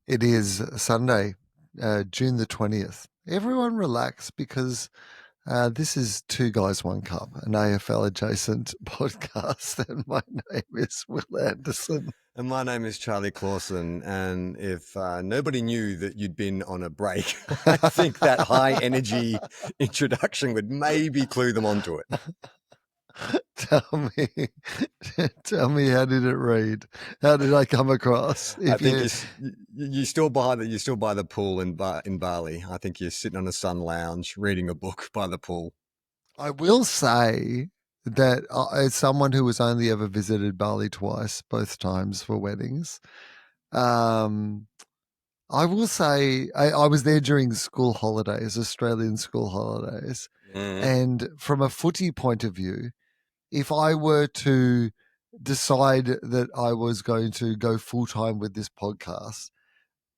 It is Sunday, June the 20th. Everyone relax because this is Two Guys, One Cup, an AFL adjacent podcast. And my name is Will Anderson. And my name is Charlie Clausen. And if nobody knew that you'd been on a break, I think that high energy introduction would maybe clue them onto it. Tell me, how did it read? How did I come across? I think you're still by the pool in Bali. I think you're sitting on a sun lounge reading a book by the pool. I will say that as someone who has only ever visited Bali twice, both times for weddings, I will say I was there during school holidays, Australian school holidays. And from a footy point of view, if I were to decide that I was going to go full time with this podcast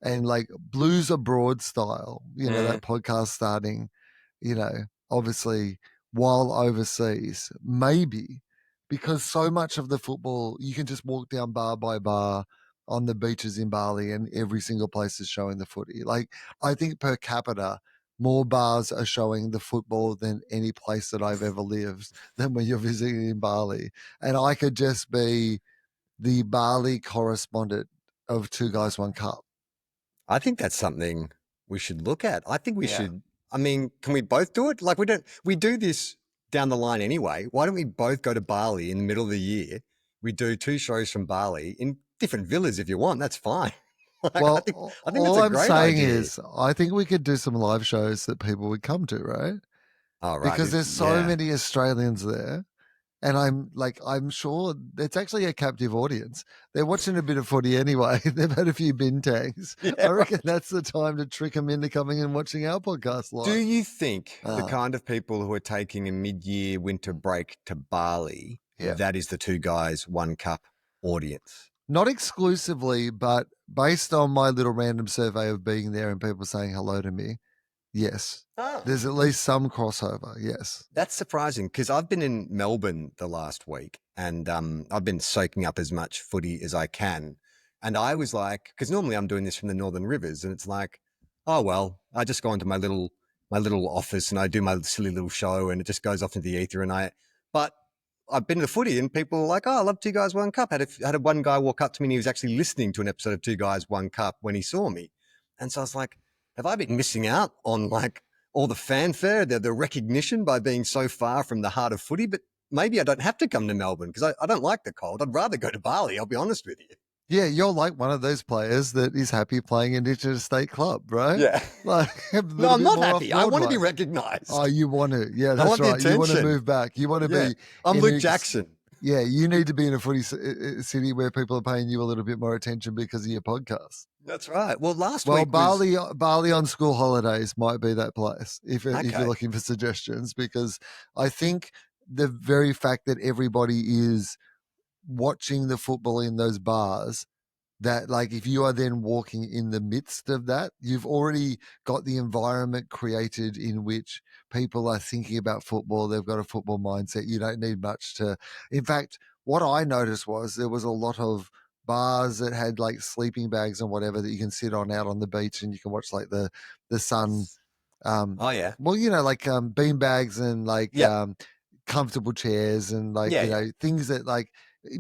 and like Blues Abroad style, that podcast starting, obviously while overseas, maybe because so much of the football, you can just walk down bar by bar on the beaches in Bali and every single place is showing the footy. Like, I think per capita, more bars are showing the football than any place that I've ever lived than when you're visiting in Bali. And I could just be the Bali correspondent of Two Guys, One Cup. I think that's something we should look at. I think we should. I mean, can we both do it? Like, we do this down the line anyway. Why don't we both go to Bali in the middle of the year? We do 2 shows from Bali in different villas if you want. That's fine. Well, I think all that's a I'm great saying idea. is I think we could do some live shows that people would come to, right? Oh, right. Because there's so many Australians there. And I'm sure it's actually a captive audience. They're watching a bit of footy anyway. They've had a few bin tags. Yeah, I reckon that's the time to trick them into coming and watching our podcast live. Do you think the kind of people who are taking a mid-year winter break to Bali, that is the Two Guys, One Cup audience? Not exclusively, but based on my little random survey of being there and people saying hello to me, yes. There's at least some crossover, yes. That's surprising because I've been in Melbourne the last week and I've been soaking up as much footy as I can. And I was like, because normally I'm doing this from the Northern Rivers and it's like, oh, well, I just go into my little office and I do my silly little show and it just goes off into the ether. But I've been to footy and people are like, oh, I love Two Guys, One Cup. Had one guy walk up to me and he was actually listening to an episode of Two Guys, One Cup when he saw me. And so I was like, have I been missing out on like all the fanfare, the recognition by being so far from the heart of footy? But maybe I don't have to come to Melbourne because I don't like the cold. I'd rather go to Bali, I'll be honest with you. Yeah, you're like one of those players that is happy playing in interstate club, right? Yeah. Like, no, I'm not happy. I want to be recognised. Oh, you want to. Yeah, that's right. You want to move back. You want to be. I'm Luke Jackson. Yeah, you need to be in a footy city where people are paying you a little bit more attention because of your podcast. That's right. Well, last week Bali on school holidays might be that place if you're looking for suggestions, because I think the very fact that everybody is watching the football in those bars, that like if you are then walking in the midst of that, you've already got the environment created in which people are thinking about football. They've got a football mindset. You don't need much to. In fact, what I noticed was there was a lot of bars that had like sleeping bags and whatever that you can sit on out on the beach and you can watch like the sun. Oh yeah. Well, like bean bags and like comfortable chairs and like things that like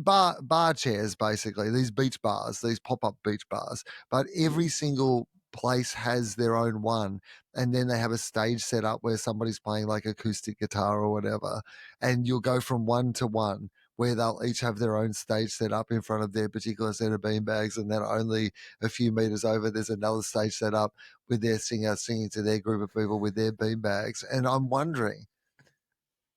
bar chairs, basically these beach bars, these pop-up beach bars, but every single place has their own one, and then they have a stage set up where somebody's playing like acoustic guitar or whatever, and you'll go from one to one where they'll each have their own stage set up in front of their particular set of beanbags, and then only a few meters over there's another stage set up with their singer singing to their group of people with their beanbags. And I'm wondering,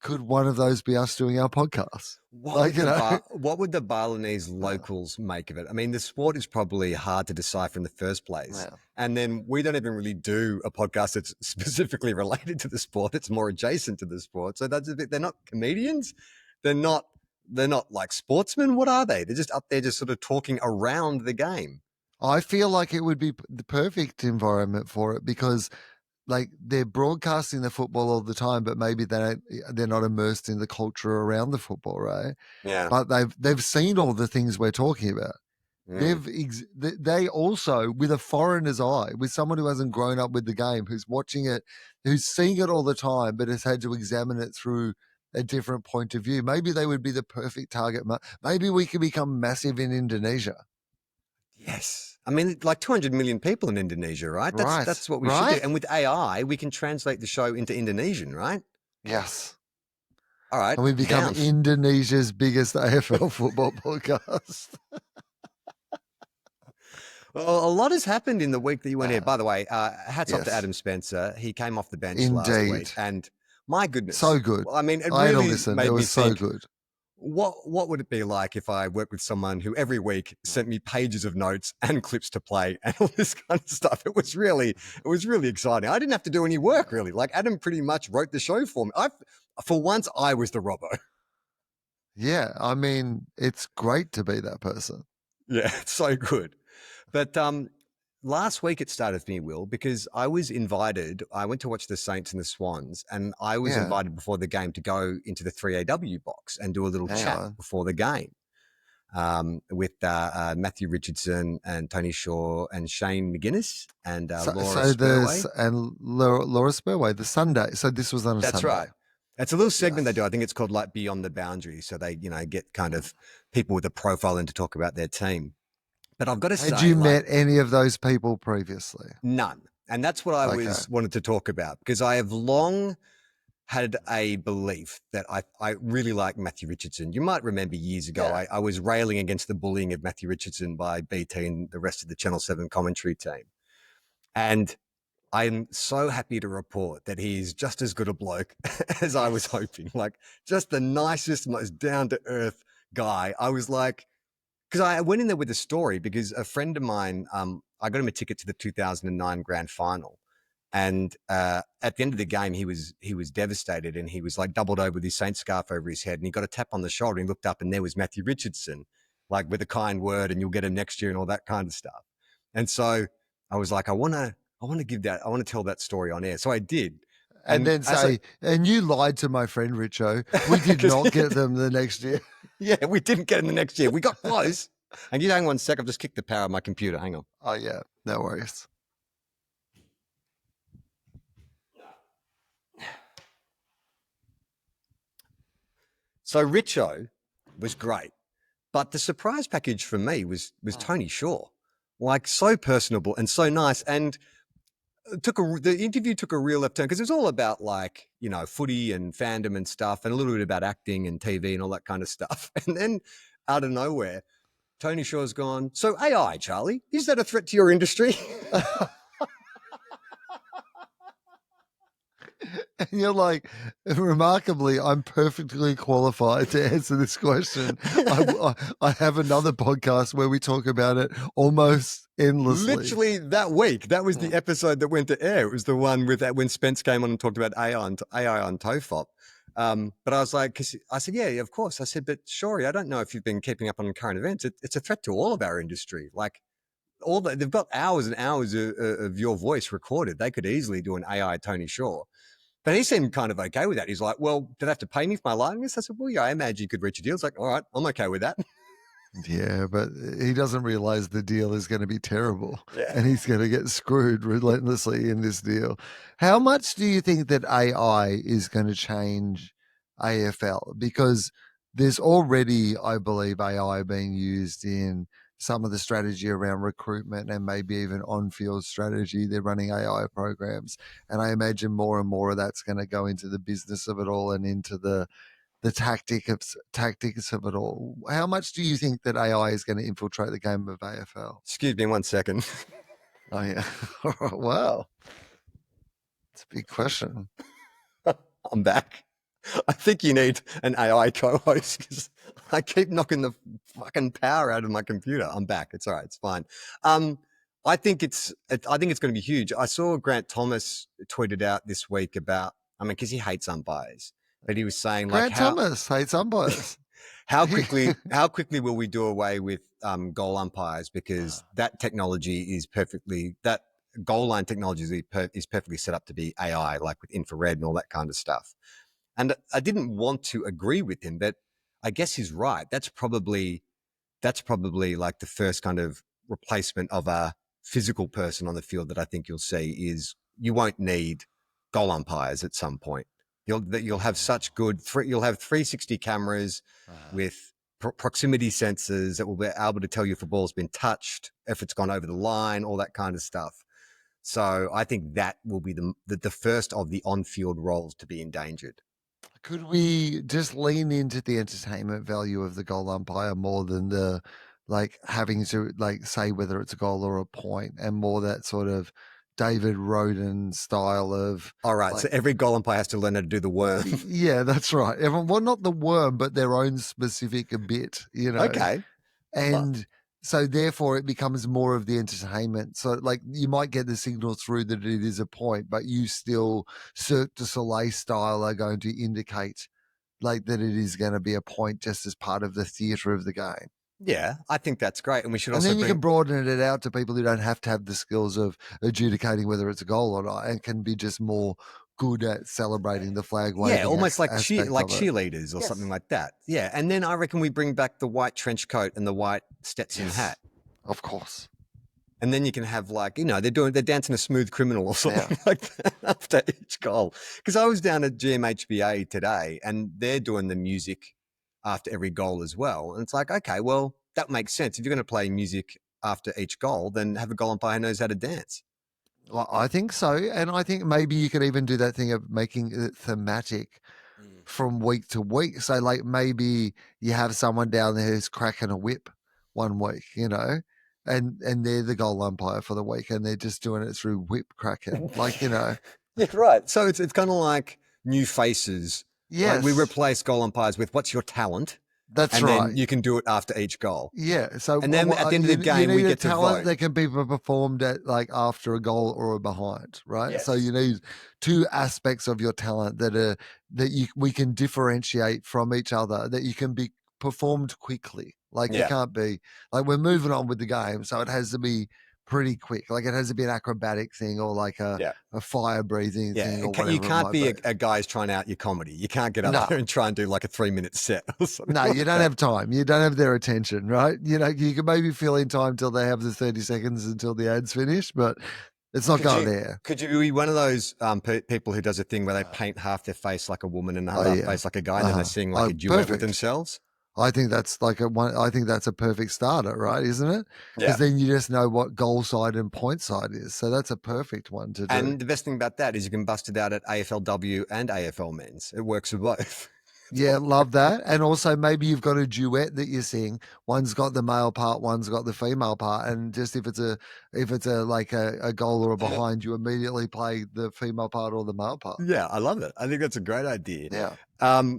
could one of those be us doing our podcast? What would the Balinese locals make of it? I mean, the sport is probably hard to decipher in the first place. Yeah. And then we don't even really do a podcast that's specifically related to the sport. It's more adjacent to the sport. So they're not comedians. They're not like sportsmen. What are they? They're just up there just sort of talking around the game. I feel like it would be the perfect environment for it because like they're broadcasting the football all the time, but maybe they're not immersed in the culture around the football, right? Yeah. But they've seen all the things we're talking about. Mm. They also, with a foreigner's eye, with someone who hasn't grown up with the game, who's watching it, who's seeing it all the time, but has had to examine it through a different point of view. Maybe they would be the perfect target. Maybe we could become massive in Indonesia. Yes. I mean, like 200 million people in Indonesia, right? That's Right. that's what we should do. Right? And with AI, we can translate the show into Indonesian, right? Yes. All right, And we become down. Indonesia's biggest AFL football podcast. Well, a lot has happened in the week that you weren't here. Uh, By the way, hats off to yes. Adam Spencer. He came off the bench last Indeed. week, and my So goodness, good. I mean, it I had to really listen. It made me was so think. good. What would it be like if I worked with someone who every week sent me pages of notes and clips to play and all this kind of stuff? It was really exciting. I didn't have to do any work really. Like Adam pretty much wrote the show for me. For once, I was the Robbo. Yeah. I mean, it's great to be that person. Yeah, it's so good. But last week it started for me, Will, because I was invited. I went to watch the Saints and the Swans, and I was Yeah. invited before the game to go into the 3AW box and do a little Hang chat on. before the game with Matthew Richardson and Tony Shaw and Shane McGuinness and Laura Spurway. Laura Spurway, the Sunday. So this was on a That's Sunday. right. It's a little segment they Yes. do. I think it's called like Beyond the Boundary. So they, get kind of people with a profile in to talk about their team. But I've got to Had say, you like, met any of those people previously? none. And that's what I Okay. wanted to talk about because I have long had a belief that I really like Matthew Richardson. You might remember years ago, Yeah. I was railing against the bullying of Matthew Richardson by BT and the rest of the Channel 7 commentary team. And I'm so happy to report that he's just as good a bloke as I was hoping. Like, just the nicest, most down to earth guy. I was like, because I went in there with a story because a friend of mine, I got him a ticket to the 2009 grand final. And at the end of the game, he was devastated and he was like doubled over with his Saint scarf over his head. And he got a tap on the shoulder and he looked up and there was Matthew Richardson, like with a kind word and you'll get him next year and all that kind of stuff. And so I was like, I want to tell that story on air. So I did. And then say, and you lied to my friend Richo. We did not get them the next year. Yeah, we didn't get him the next year. We got close. And you hang on a sec. I've just kicked the power of my computer. Hang on. Oh, yeah. No worries. So Richo was great. But the surprise package for me was Tony Shaw. Like so personable and so nice. And the interview took a real left turn because it was all about like, footy and fandom and stuff and a little bit about acting and TV and all that kind of stuff. And then out of nowhere, Tony Shaw's gone, so AI, Charlie, is that a threat to your industry? And you're like, remarkably, I'm perfectly qualified to answer this question. I have another podcast where we talk about it almost endlessly. Literally that week. That was the episode that went to air. It was the one with that when Spence came on and talked about AI on TOEFOP. But I was like, cause I said, yeah, of course. I said, but Shori, I don't know if you've been keeping up on current events. It's a threat to all of our industry. Like they've got hours and hours of your voice recorded. They could easily do an AI Tony Shaw. But he seemed kind of okay with that. He's like, well, do they have to pay me for my likeness? I said, well, yeah, I imagine you could reach a deal. It's like, all right, I'm okay with that. Yeah, but he doesn't realize the deal is going to be terrible. Yeah. And he's going to get screwed relentlessly in this deal. How much do you think that AI is going to change AFL? Because there's already, I believe, AI being used in some of the strategy around recruitment and maybe even on-field strategy. They're running AI programs. And I imagine more and more of that's going to go into the business of it all and into the tactics of it all. How much do you think that AI is going to infiltrate the game of AFL? Excuse me 1 second. Oh, yeah. Wow. It's a big question. I'm back. I think you need an AI co-host because I keep knocking the fucking power out of my computer. I'm back. It's all right. It's fine. I think it's going to be huge. I saw Grant Thomas tweeted out this week about, because he hates umpires, but he was saying Grant Thomas hates umpires. how quickly will we do away with goal umpires because that technology is that goal line technology is perfectly set up to be AI, like with infrared and all that kind of stuff. And I didn't want to agree with him, but I guess he's right. That's probably that's probably like the first kind of replacement of a physical person on the field that I think you'll see is you won't need goal umpires at some point. You'll have such good you'll have 360 cameras with proximity sensors that will be able to tell you if a ball's been touched, if it's gone over the line, all that kind of stuff. So I think that will be the first of the on-field roles to be endangered. Could we just lean into the entertainment value of the goal umpire more than the like having to like say whether it's a goal or a point, and more that sort of David Roden style of All right, so like, every goal umpire has to learn how to do the worm. yeah, that's right. Everyone, well, not the worm, but their own specific bit, you know. Okay. And so therefore it becomes more of the entertainment. So like you might get the signal through that it is a point, but you still Cirque du Soleil style are going to indicate like that it is going to be a point just as part of the theatre of the game. Yeah, I think that's great. And we should And also then you bring can broaden it out to people who don't have to have the skills of adjudicating whether it's a goal or not, and can be just more good at celebrating the flag yeah, waving almost like aspect of it. cheerleaders or something Yes. like that. Yeah, and then I reckon we bring back the white trench coat and the white Stetson Yes. hat. Of course. And then you can have like, they're dancing a smooth criminal or something Yeah. like that after each goal. Because I was down at GMHBA today and they're doing the music after every goal as well. And it's like, okay, well, that makes sense. If you're going to play music after each goal, then have a goal umpire who knows how to dance. Well, I think so. And I think maybe you could even do that thing of making it thematic from week to week. So, like, maybe you have someone down there who's cracking a whip one week, you know, and they're the goal umpire for the week, and they're just doing it through whip cracking, like, you know. Yeah, right. So it's kind of like new faces. Like we Yes, replace goal umpires with what's your talent, that's and then right. you can do it after each goal. Yeah. So, And then at the end of the you game, we need a get to talent vote. that can be performed at like after a goal or a behind, right? So Yes. you need two aspects of your talent that we can differentiate from each other, that you can be performed quickly. Like you Yeah. can't be like we're moving on with the game, so it has to be pretty quick. Like it has to be an acrobatic thing or like Yeah. a fire breathing Yeah. thing or You whatever it can't might be be. a guy's trying out your comedy. You can't get up No, there and try and do like a 3-minute set or something. no, like you don't that. have time. You don't have their attention, right? You know, you can maybe fill in time till they have the 30 seconds until the ad's finished, but it's not going there. Could you be one of those people who does a thing where they paint half their face like a woman and Oh half yeah. face like a guy, and then they sing like Oh, a duet with perfect. themselves? I think that's like I think that's a perfect starter, right? Isn't it? Yeah. Because then you just know what goal side and point side is. So that's a perfect one to do. And the best thing about that is you can bust it out at AFLW and AFL men's. It works for both. Yeah, love that. And also maybe you've got a duet that you sing. One's got the male part, one's got the female part. And just if it's a like a goal or a behind, you immediately play the female part or the male part. Yeah, I love it. I think that's a great idea. Yeah.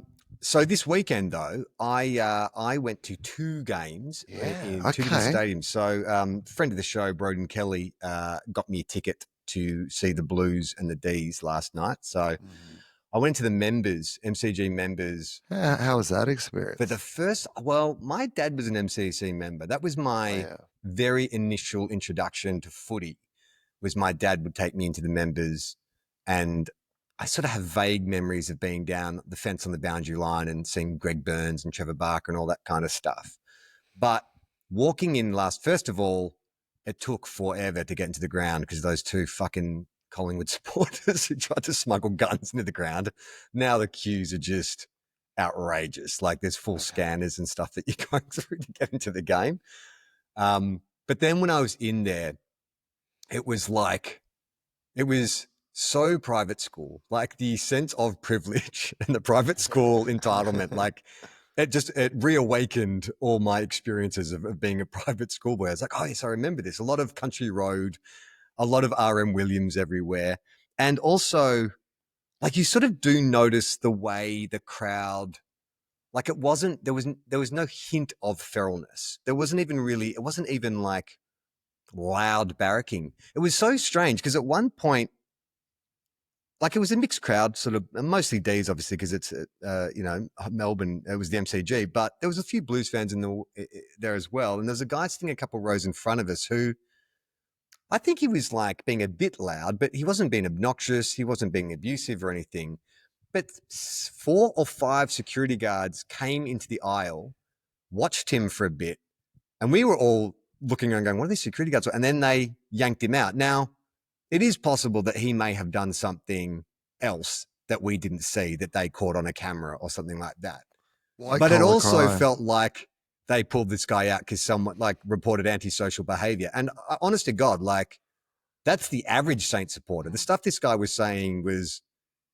So this weekend though, I went to 2 games in 2 different Okay. stadiums. So friend of the show, Broden Kelly, got me a ticket to see the Blues and the D's last night. So I went to the members, MCG members. How was that experience? For the first, well, my dad was an MCC member. That was my very initial introduction to footy. Was my dad would take me into the members, and I sort of have vague memories of being down the fence on the boundary line and seeing Greg Burns and Trevor Barker and all that kind of stuff. But walking in first of all, it took forever to get into the ground because those 2 fucking Collingwood supporters who tried to smuggle guns into the ground. Now the queues are just outrageous. Like there's full scanners and stuff that you're going through to get into the game. But then when I was in there, it was so private school, like the sense of privilege and the private school entitlement, like it reawakened all my experiences of being a private schoolboy. I was like, oh yes, I remember this. A lot of country road, a lot of RM Williams everywhere. And also like you sort of do notice the way the crowd, like there was no hint of feralness. It wasn't even like loud barracking. It was so strange because at one point, like it was a mixed crowd, sort of mostly D's, obviously, because it's Melbourne. It was the MCG, but there was a few Blues fans there as well. And there was a guy sitting a couple of rows in front of us who I think he was like being a bit loud, but he wasn't being obnoxious. He wasn't being abusive or anything. But 4 or 5 security guards came into the aisle, watched him for a bit, And we were all looking around going, what are these security guards? And then they yanked him out. Now, it is possible that he may have done something else that we didn't see that they caught on a camera or something like that. White But it collar also crime. felt like they pulled this guy out because someone like reported antisocial behavior. And honest to God, like that's the average Saints supporter. The stuff this guy was saying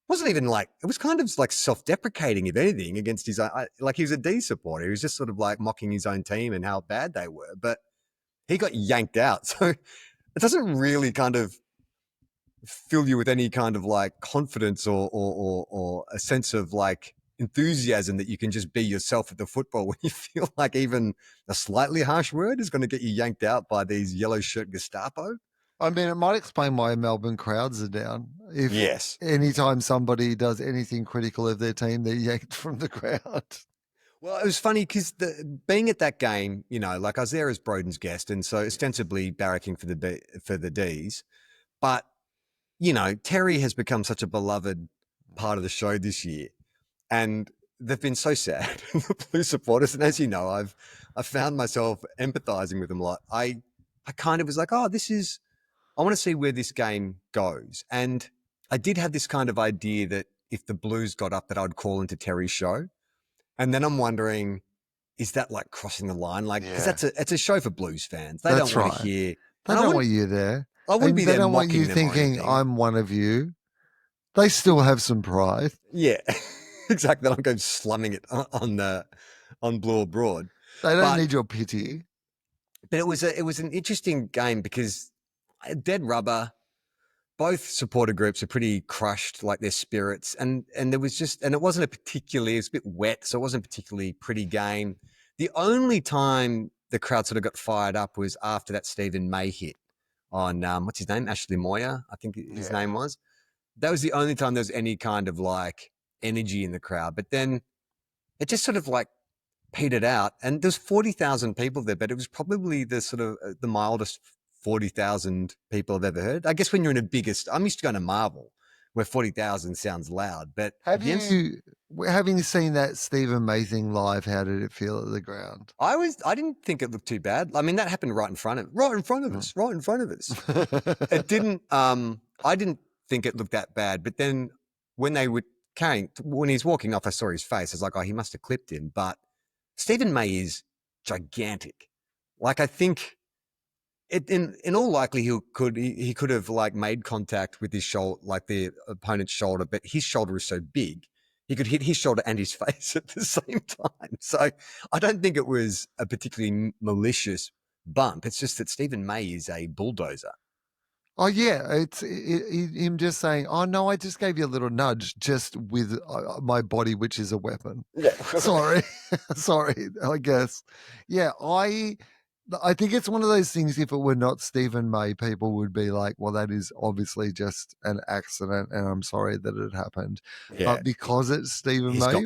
wasn't even like, it was kind of like self-deprecating, if anything, against his own, like he was a D supporter. He was just sort of like mocking his own team and how bad they were. But he got yanked out. So it doesn't really kind of fill you with any kind of like confidence or a sense of like enthusiasm that you can just be yourself at the football when you feel like even a slightly harsh word is going to get you yanked out by these yellow shirt Gestapo. I mean, it might explain why Melbourne crowds are down. If Yes. anytime somebody does anything critical of their team, they're yanked from the crowd. Well, it was funny because being at that game, like I was there as Broden's guest, and so ostensibly barracking for the D's, but Terry has become such a beloved part of the show this year, and they've been so sad, the Blue supporters. And as you know, I've found myself empathizing with them a lot. I kind of was like, oh, I want to see where this game goes, and I did have this kind of idea that if the Blues got up, that I'd call into Terry's show. And then I'm wondering, is that like crossing the line? Like, because it's a show for Blues fans. They That's don't want to right. hear. They And don't want you there. I wouldn't be They there don't want you mocking them or thinking, anything. I'm one of you. They still have some pride. Yeah, exactly. I'm going slumming it on Blue or Broad. They don't But need your pity. it was an interesting game because dead rubber. Both supporter groups are pretty crushed, like their spirits, and there was just, and it wasn't it was a bit wet, so it wasn't a particularly pretty game. The only time the crowd sort of got fired up was after that Stephen May hit on what's his name, Ashley Moyer, I think his name was. That was the only time there was any kind of like energy in the crowd. But then it just sort of like petered out, and there's 40,000 people there, but it was probably the sort of the mildest 40,000 people I've ever heard. I guess when you're in a biggest, I'm used to going to Marvel, where 40,000 sounds loud. But having seen that Stephen May thing live, how did it feel at the ground? I didn't think it looked too bad. I mean, that happened right in front of us. It didn't. I didn't think it looked that bad. But then when when he's walking off, I saw his face. I was like, oh, he must have clipped him. But Stephen May is gigantic. Like I think. In all likelihood, he could have like made contact with his shoulder, like the opponent's shoulder, but his shoulder is so big, he could hit his shoulder and his face at the same time. So I don't think it was a particularly malicious bump. It's just that Stephen May is a bulldozer. Oh yeah, it's him just saying, "Oh no, I just gave you a little nudge, just with my body, which is a weapon." Yeah, sorry, sorry. I guess, yeah. I think it's one of those things. If it were not Stephen May, people would be like, "Well, that is obviously just an accident, and I'm sorry that it happened." Yeah. But because it's Stephen May,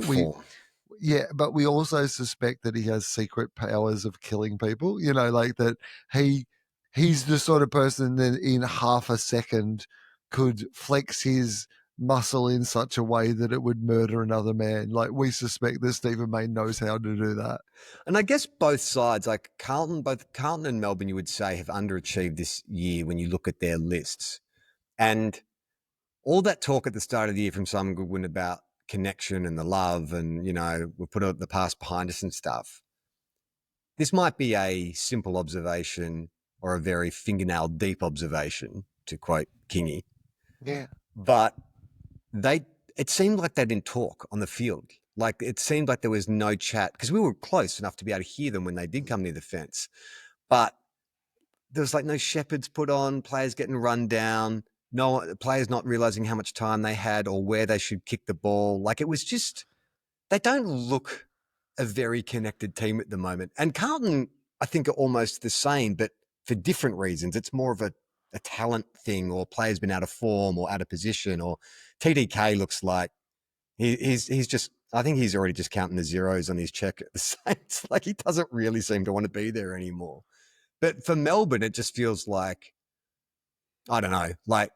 but we also suspect that he has secret powers of killing people. Like that he's the sort of person that in half a second could flex his muscle in such a way that it would murder another man. Like we suspect that Stephen May knows how to do that. And I guess both sides, like both Carlton and Melbourne, you would say have underachieved this year when you look at their lists. And all that talk at the start of the year from Simon Goodwin about connection and the love and, we'll put the past behind us and stuff. This might be a simple observation or a very fingernail deep observation, to quote Kingy. Yeah. But it seemed like they didn't talk on the field. Like it seemed like there was no chat because we were close enough to be able to hear them when they did come near the fence. But there was like no shepherds put on, players getting run down, no players not realizing how much time they had or where they should kick the ball. Like it was just, they don't look a very connected team at the moment. And Carlton, I think, are almost the same, but for different reasons. It's more of a talent thing, or players been out of form or out of position, or TDK looks like he's just, I think he's already just counting the zeros on his check at the Saints. Like he doesn't really seem to want to be there anymore. But for Melbourne, it just feels like, I don't know, like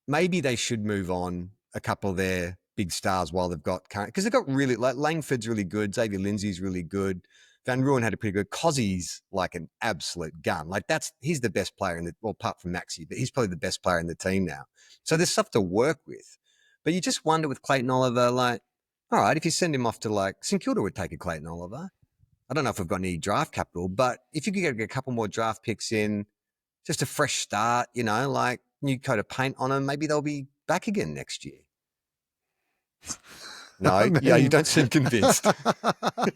maybe they should move on a couple of their big stars while they've got current, because they've got really, like Langford's really good, Xavier Lindsay's really good. Van Ruin had a pretty good. Cozzie's like an absolute gun. Like he's the best player in the, well, apart from Maxi, but he's probably the best player in the team now. So there's stuff to work with. But you just wonder with Clayton Oliver, like, all right, if you send him off to like St Kilda would take a Clayton Oliver. I don't know if we've got any draft capital, but if you could get a couple more draft picks in, just a fresh start, like new coat of paint on them, maybe they'll be back again next year. No, you don't seem convinced. You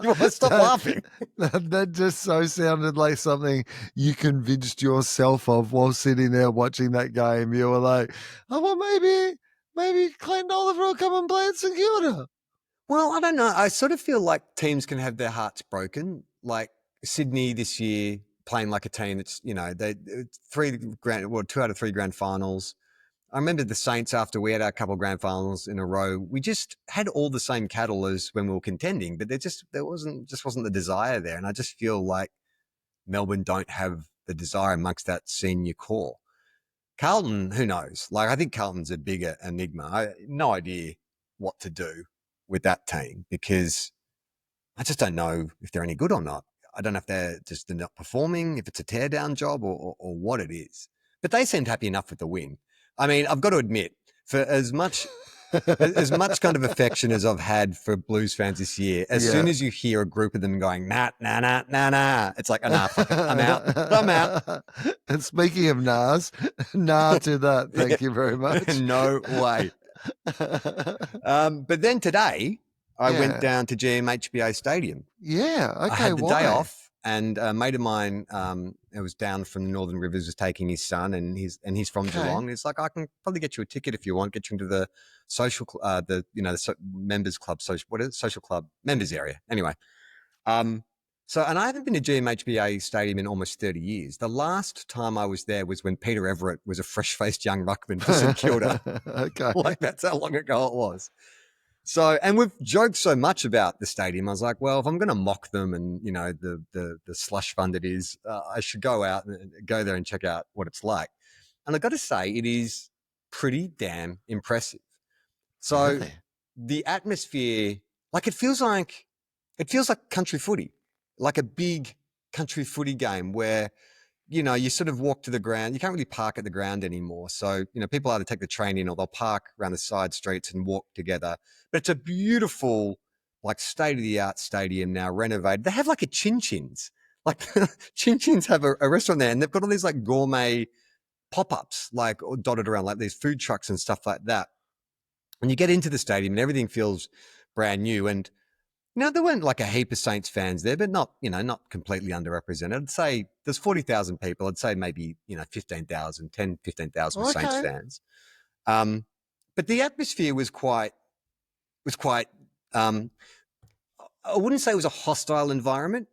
want to stop laughing. That just so sounded like something you convinced yourself of while sitting there watching that game. You were like, oh, well, maybe Clayton Oliver will come and play at St Kilda. Well, I don't know. I sort of feel like teams can have their hearts broken. Like Sydney this year playing like a team that's, they 2 out of 3 grand finals. I remember the Saints after we had our couple of grand finals in a row. We just had all the same cattle as when we were contending, but there wasn't the desire there. And I just feel like Melbourne don't have the desire amongst that senior core. Carlton, who knows? Like, I think Carlton's a bigger enigma. I no idea what to do with that team because I just don't know if they're any good or not. I don't know if they're not performing, if it's a teardown job or what it is. But they seemed happy enough with the win. I mean, I've got to admit, for as much kind of affection as I've had for Blues fans this year, as soon as you hear a group of them going, nah, it's like, enough, I'm out. And speaking of Nas, nah to that. Thank you very much. No way. But then today, I went down to GMHBA Stadium. Yeah, okay. I had the day off. And a mate of mine, who was down from the Northern Rivers, was taking his son, and he's from Geelong. He's like, I can probably get you a ticket if you want, get you into the social, the members club, social club members area. Anyway, and I haven't been to GMHBA Stadium in almost 30 years. The last time I was there was when Peter Everett was a fresh-faced young ruckman for St Kilda. Okay, like that's how long ago it was. So, and we've joked so much about the stadium. I was like, well, if I'm going to mock them and, the slush fund it is, I should go out and go there and check out what it's like. And I've got to say, it is pretty damn impressive. So really? The atmosphere, like it feels like country footy, like a big country footy game where, you sort of walk to the ground. You can't really park at the ground anymore. So, people either take the train in or they'll park around the side streets and walk together. But it's a beautiful, like state-of-the-art stadium now, renovated. They have like a Chin Chin's. Like Chin Chin's have a restaurant there, and they've got all these like gourmet pop-ups like dotted around, like these food trucks and stuff like that. And you get into the stadium and everything feels brand new. And there weren't like a heap of Saints fans there, but not completely underrepresented. I'd say there's 40,000 people. I'd say maybe, 15,000 were Saints fans. But the atmosphere was quite, I wouldn't say it was a hostile environment.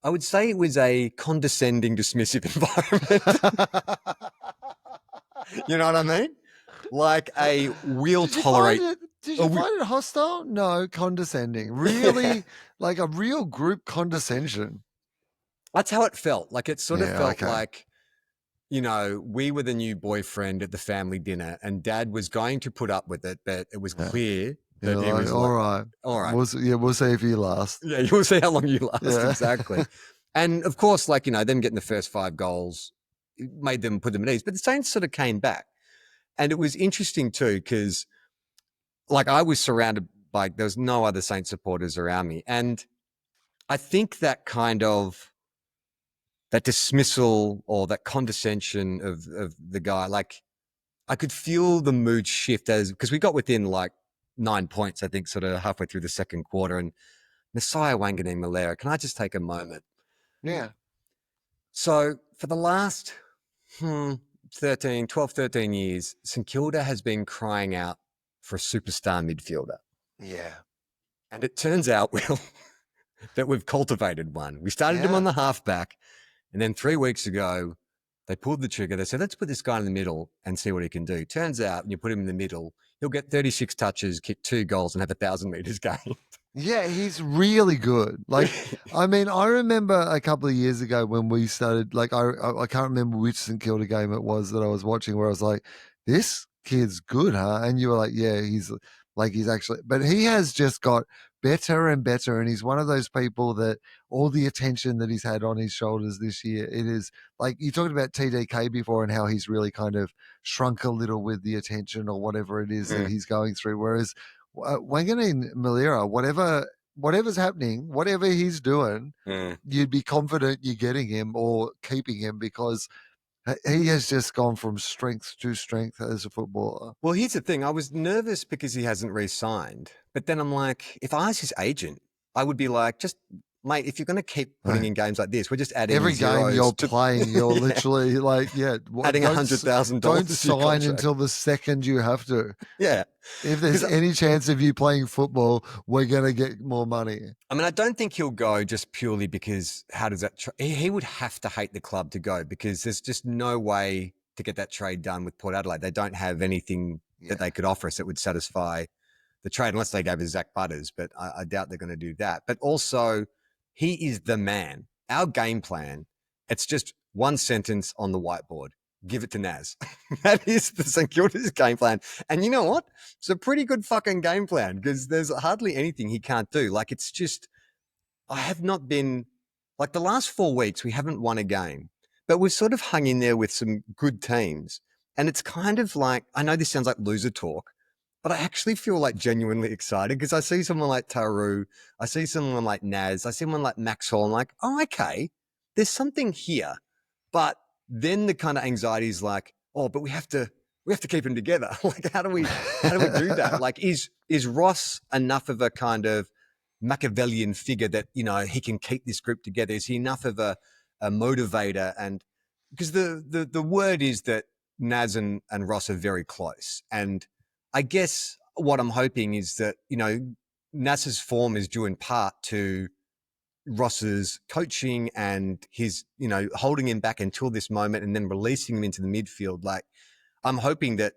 I would say it was a condescending, dismissive environment. You know what I mean? Like a we'll tolerate. Did you find it hostile? No, condescending. Really, like a real group condescension. That's how it felt. Like it sort of felt like, we were the new boyfriend at the family dinner and Dad was going to put up with it, but it was clear that he was all right. We'll see if you last. Yeah, you'll see how long you last. Yeah. Exactly. And of course, like, them getting the first 5 goals made them put them at ease. But the Saints sort of came back. And it was interesting too, because like I was surrounded by, there was no other Saints supporters around me. And I think that kind of, that dismissal or that condescension of the guy, like I could feel the mood shift because we got within like 9 points, I think, sort of halfway through the second quarter. And Nasiah Wanganeen-Malera, can I just take a moment? Yeah. So for the last 12, 13 years, St Kilda has been crying out for a superstar midfielder. Yeah. And it turns out, Will, that we've cultivated one. We started him on the halfback, and then 3 weeks ago, they pulled the trigger. They said, let's put this guy in the middle and see what he can do. Turns out, when you put him in the middle, he'll get 36 touches, kick 2 goals, and have 1,000 meters gained. Yeah, he's really good. Like, I mean, I remember a couple of years ago when we started, like, I can't remember which St Kilda game it was that I was watching where I was like, this kid's good, huh? And you were like, yeah, he's actually, but he has just got better and better. And he's one of those people that all the attention that he's had on his shoulders this year, it is like you talked about TDK before and how he's really kind of shrunk a little with the attention or whatever it is that he's going through. Whereas Wangan Malira, whatever's happening, whatever he's doing, you'd be confident you're getting him or keeping him because he has just gone from strength to strength as a footballer. Well, here's the thing. I was nervous because he hasn't re-signed. But then I'm like, if I was his agent, I would be like, just, mate, if you're going to keep putting in games like this, we're just adding every game you're playing, you're yeah. literally like, adding $100,000. Don't sign until the second you have to. Yeah. If there's any chance of you playing football, we're going to get more money. I mean, I don't think he'll go just purely because how does that he would have to hate the club to go because there's just no way to get that trade done with Port Adelaide. They don't have anything that they could offer us that would satisfy the trade unless they gave us Zach Butters, but I doubt they're going to do that. But also, he is the man. Our game plan, it's just one sentence on the whiteboard. Give it to Naz. That is the St Kilda's game plan. And you know what? It's a pretty good fucking game plan because there's hardly anything he can't do. Like, it's just, I have not been, like the last 4 weeks, we haven't won a game, but we've sort of hung in there with some good teams. And it's kind of like, I know this sounds like loser talk, but I actually feel like genuinely excited because I see someone like Taru, I see someone like Naz, I see someone like Maxwell. I'm like, oh, okay, there's something here. But then the kind of anxiety is like, oh, but we have to keep them together. Like, how do we do that? Like, is Ross enough of a kind of Machiavellian figure that, you know, he can keep this group together? Is he enough of a motivator? And because the word is that Naz and Ross are very close. And I guess what I'm hoping is that, you know, Nas's form is due in part to Ross's coaching and his, you know, holding him back until this moment and then releasing him into the midfield. Like, I'm hoping that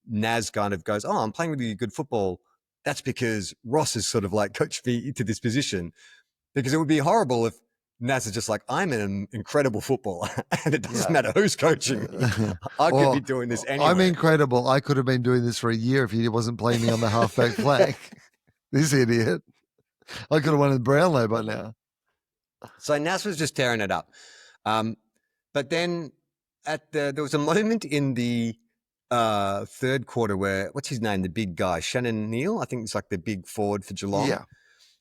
Naz kind of goes, oh, I'm playing really good football. That's because Ross has sort of like coached me into this position. Because it would be horrible if Naz is just like, I'm an incredible footballer and it doesn't matter who's coaching me. I could be doing this anyway. I'm incredible. I could have been doing this for a year if he wasn't playing me on the halfback flank. This idiot. I could have won in Brownlow by now. So Naz was just tearing it up. But then there was a moment in the third quarter where, what's his name? The big guy, Shannon Neal. I think it's like the big forward for Geelong. Yeah.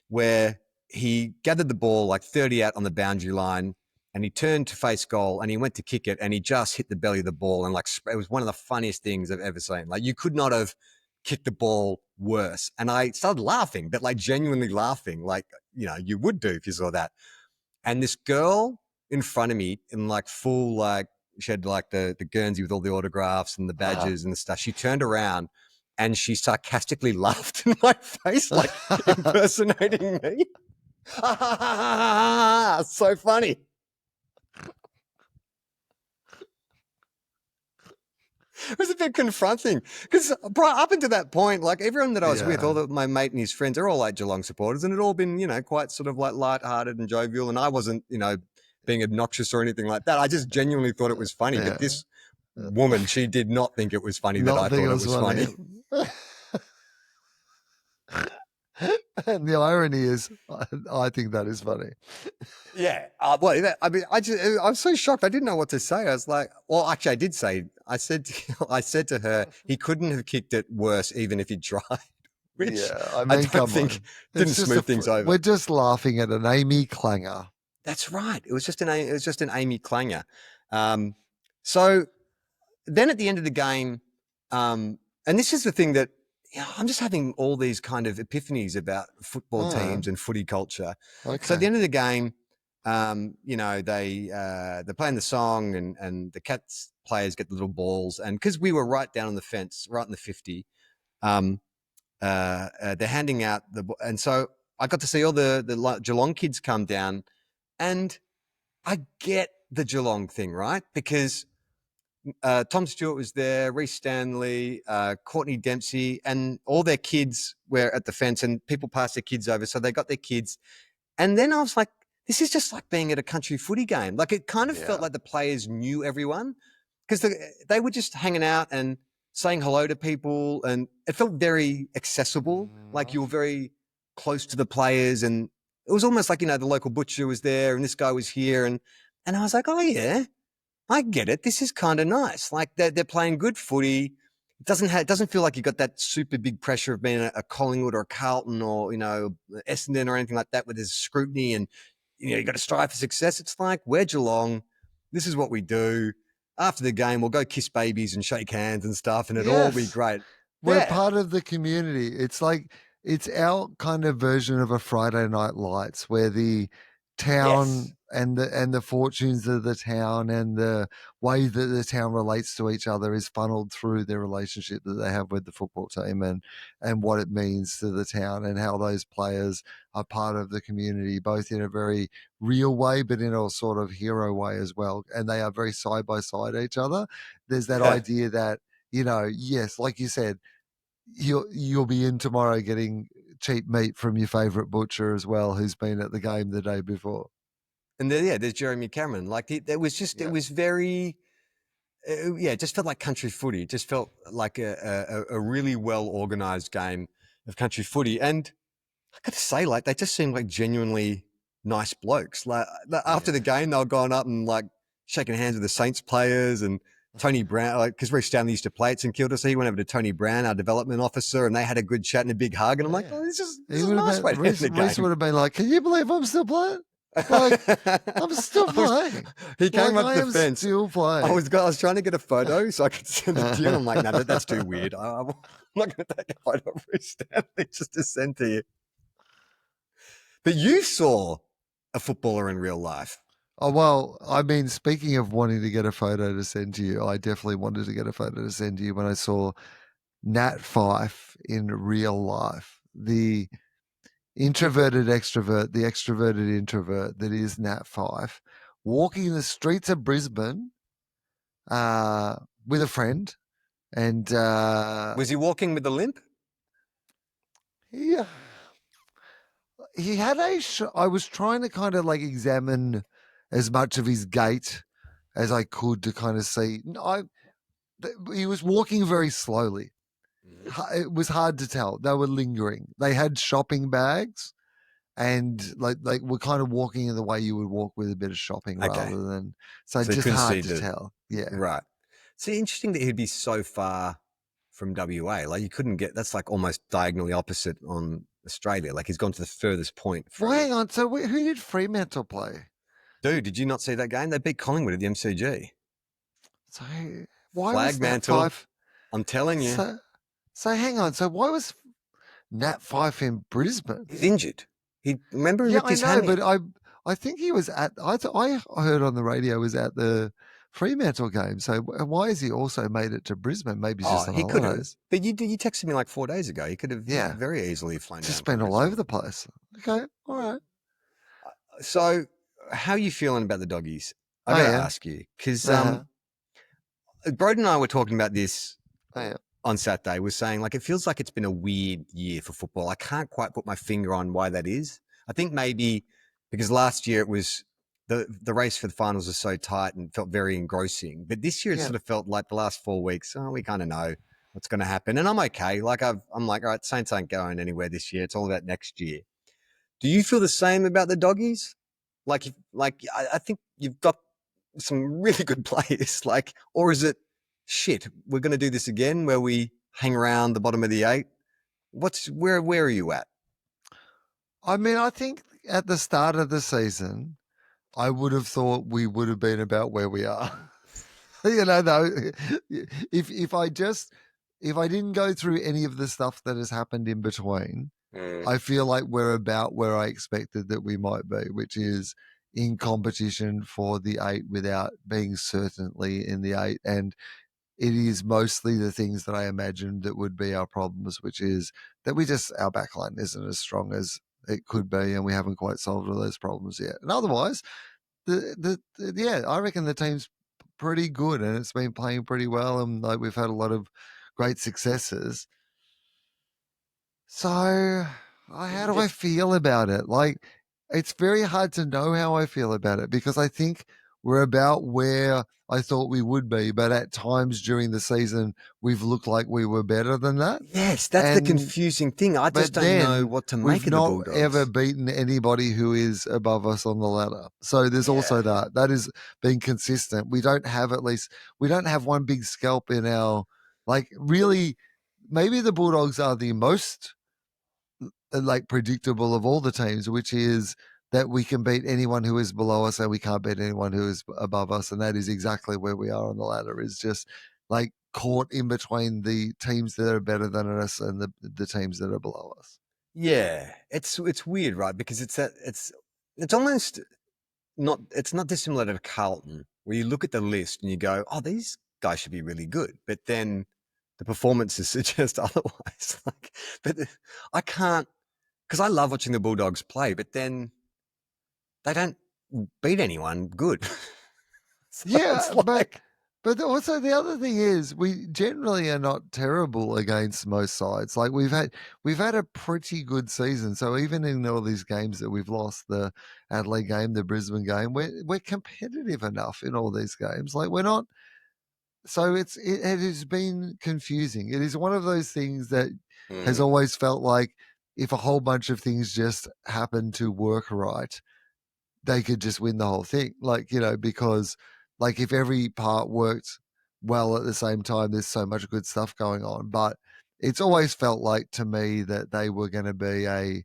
Where he gathered the ball like 30 out on the boundary line and he turned to face goal and he went to kick it and he just hit the belly of the ball. And like, it was one of the funniest things I've ever seen. Like, you could not have kicked the ball worse. And I started laughing, but like genuinely laughing, like, you know, you would do if you saw that. And this girl in front of me in like full, like, she had like the Guernsey with all the autographs and the badges and the stuff. She turned around and she sarcastically laughed in my face, like impersonating me. So funny. It was a bit confronting because up until that point, like everyone that I was with, my mate and his friends, they're all like Geelong supporters and it all been, you know, quite sort of like lighthearted and jovial. And I wasn't, you know, being obnoxious or anything like that. I just genuinely thought it was funny. But this woman, she did not think it was funny that I thought it was funny. And the irony is, I think that is funny. Yeah. Well, I mean, I was so shocked. I didn't know what to say. I was like, well, actually, I did say, I said to her, he couldn't have kicked it worse, even if he tried. Which I mean, I don't think didn't smooth things over. We're just laughing at an Amy clanger. That's right. It was just an Amy clanger. So then at the end of the game, and this is the thing that, you know, I'm just having all these kind of epiphanies about football teams and footy culture. Okay. So at the end of the game, you know, they're playing the song and the Cats players get the little balls. And because we were right down on the fence, right in the 50, they're handing out and so I got to see all the Geelong kids come down, and I get the Geelong thing, right? Because Tom Stewart was there, Reece Stanley, Courtney Dempsey, and all their kids were at the fence and people passed their kids over. So they got their kids. And then I was like, this is just like being at a country footy game. Like, it kind of felt like the players knew everyone because they were just hanging out and saying hello to people. And it felt very accessible. Like, you were very close to the players, and it was almost like, the local butcher was there and this guy was here, and I was like, oh yeah, I get it. This is kind of nice. Like they're playing good footy. It doesn't feel like you got that super big pressure of being a Collingwood or a Carlton or Essendon or anything like that, where there's scrutiny and you got to strive for success. It's like, we're Geelong. This is what we do. After the game, we'll go kiss babies and shake hands and stuff, and it'll all be Yes. great. We're Yeah. part of the community. It's like it's our kind of version of a Friday Night Lights, where the Yes. town and the fortunes of the town and the way that the town relates to each other is funneled through the relationship that they have with the football team, and what it means to the town, and how those players are part of the community, both in a very real way but in a sort of hero way as well. And they are very side by side each other. There's that Yeah. idea that, yes, like you said, you'll be in tomorrow getting cheap meat from your favorite butcher as well, who's been at the game the day before. And there's Jeremy Cameron. Like it was just, it was very, it just felt like country footy. It just felt like a really well organized game of country footy. And I got to say, like, they just seemed like genuinely nice blokes. Like after the game, they were going up and like shaking hands with the Saints players and Tony Brown, like, because Reece Stanley used to play at St Kilda, so he went over to Tony Brown, our development officer, and they had a good chat and a big hug. And I'm like, oh, this is a nice way to end the game. Reece would have been like, "Can you believe I'm still playing? Like, I'm still playing." He came up the fence. Still playing. I was trying to get a photo so I could send it to you. And I'm like, no, that's too weird. I'm not going to take a photo of Reece Stanley just to send to you. But you saw a footballer in real life. Oh, well, I mean, speaking of wanting to get a photo to send to you, I definitely wanted to get a photo to send to you when I saw Nat Fife in real life. The introverted extrovert, the extroverted introvert that is Nat Fife, walking the streets of Brisbane with a friend. And was he walking with a limp? Yeah. He had I was trying to kind of like examine as much of his gait as I could to kind of see. He was walking very slowly. It was hard to tell. They were lingering. They had shopping bags, and like were kind of walking in the way you would walk with a bit of shopping, rather than just hard to tell. Yeah, right. See, interesting that he'd be so far from WA. Like you couldn't get. That's like almost diagonally opposite on Australia. Like he's gone to the furthest point. Well, hang on. So who did Fremantle play? Dude, did you not see that game? They beat Collingwood at the MCG. So why FLAGMANTE? was Nat Fife? I'm telling you. So hang on. So why was Nat Fife in Brisbane? He's injured. He remember Yeah, ripped his I know, hammy. but I think he was at. I heard on the radio was at the Fremantle game. So why has he also made it to Brisbane? Maybe he's just on he could have. holidays. But you texted me like 4 days ago. He could have very easily flown down. Just been all over the place. Okay, all right. So, how are you feeling about the Doggies? I got to ask you because Broden and I were talking about this on Saturday. We're saying like it feels like it's been a weird year for football. I can't quite put my finger on why that is. I think maybe because last year it was the race for the finals was so tight and felt very engrossing. But this year it sort of felt like the last 4 weeks. Oh, we kind of know what's going to happen, and I'm okay. Like I'm like, all right, Saints aren't going anywhere this year. It's all about next year. Do you feel the same about the Doggies? Like I think you've got some really good players. Like, or is it shit? We're going to do this again, where we hang around the bottom of the 8. Where are you at? I mean, I think at the start of the season, I would have thought we would have been about where we are. Though, if I didn't go through any of the stuff that has happened in between, I feel like we're about where I expected that we might be, which is in competition for the 8 without being certainly in the 8. And it is mostly the things that I imagined that would be our problems, which is that our backline isn't as strong as it could be, and we haven't quite solved all those problems yet. And otherwise, I reckon the team's pretty good, and it's been playing pretty well, and like we've had a lot of great successes. So, how do I feel about it? Like, it's very hard to know how I feel about it because I think We're about where I thought we would be, but at times during the season, we've looked like we were better than that. Yes, that's the And confusing thing. I just but don't know then what to make we've of the not ever Bulldogs. beaten anybody who is above us on the ladder. So there's also Yeah. that. That is being consistent. We don't have one big scalp in our like really. Maybe the Bulldogs are the most like predictable of all the teams, which is that we can beat anyone who is below us and we can't beat anyone who is above us, and that is exactly where we are on the ladder. Is just like caught in between the teams that are better than us and the teams that are below us. Yeah, it's weird, right? Because it's almost it's not dissimilar to Carlton, where you look at the list and you go, "Oh, these guys should be really good," but then the performances suggest otherwise. But I can't because I love watching the Bulldogs play, but then they don't beat anyone good. So Yeah, it's but like, also the other thing is we generally are not terrible against most sides. Like we've had a pretty good season. So even in all these games that we've lost, the Adelaide game, the Brisbane game, we're competitive enough in all these games. Like we're not. So it has been confusing. It is one of those things that has mm, always felt like if a whole bunch of things just happen to work right, they could just win the whole thing. Like, because like if every part worked well at the same time, there's so much good stuff going on. But it's always felt like to me that they were going to be a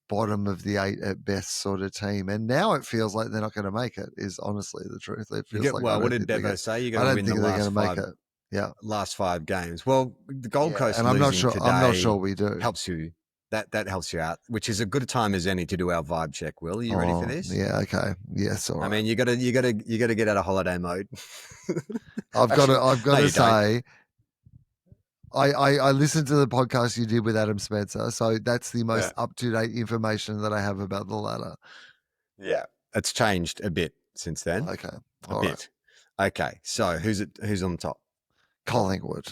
bottom of the 8 at best sort of team. And now it feels like they're not going to make it, is honestly the truth. It you feels get like I well. What don't did think they're Devo going say? You're I going to don't win the think they're going to make it. Yeah. last 5 games. Well, the Gold Yeah. Coast And I'm not losing sure today we do. helps you. That helps you out, which is a good time as any to do our vibe check. Will, are you ready for Oh, this? yeah. Okay. Yes. All I right. mean, you gotta get out of holiday mode. Actually, I've got no, to you don't. say, I listened to the podcast you did with Adam Spencer, so that's the Yeah, most up to date information that I have about the ladder. yeah. It's changed a bit since then. Okay, A all right. bit. Okay, so who's on top? Collingwood.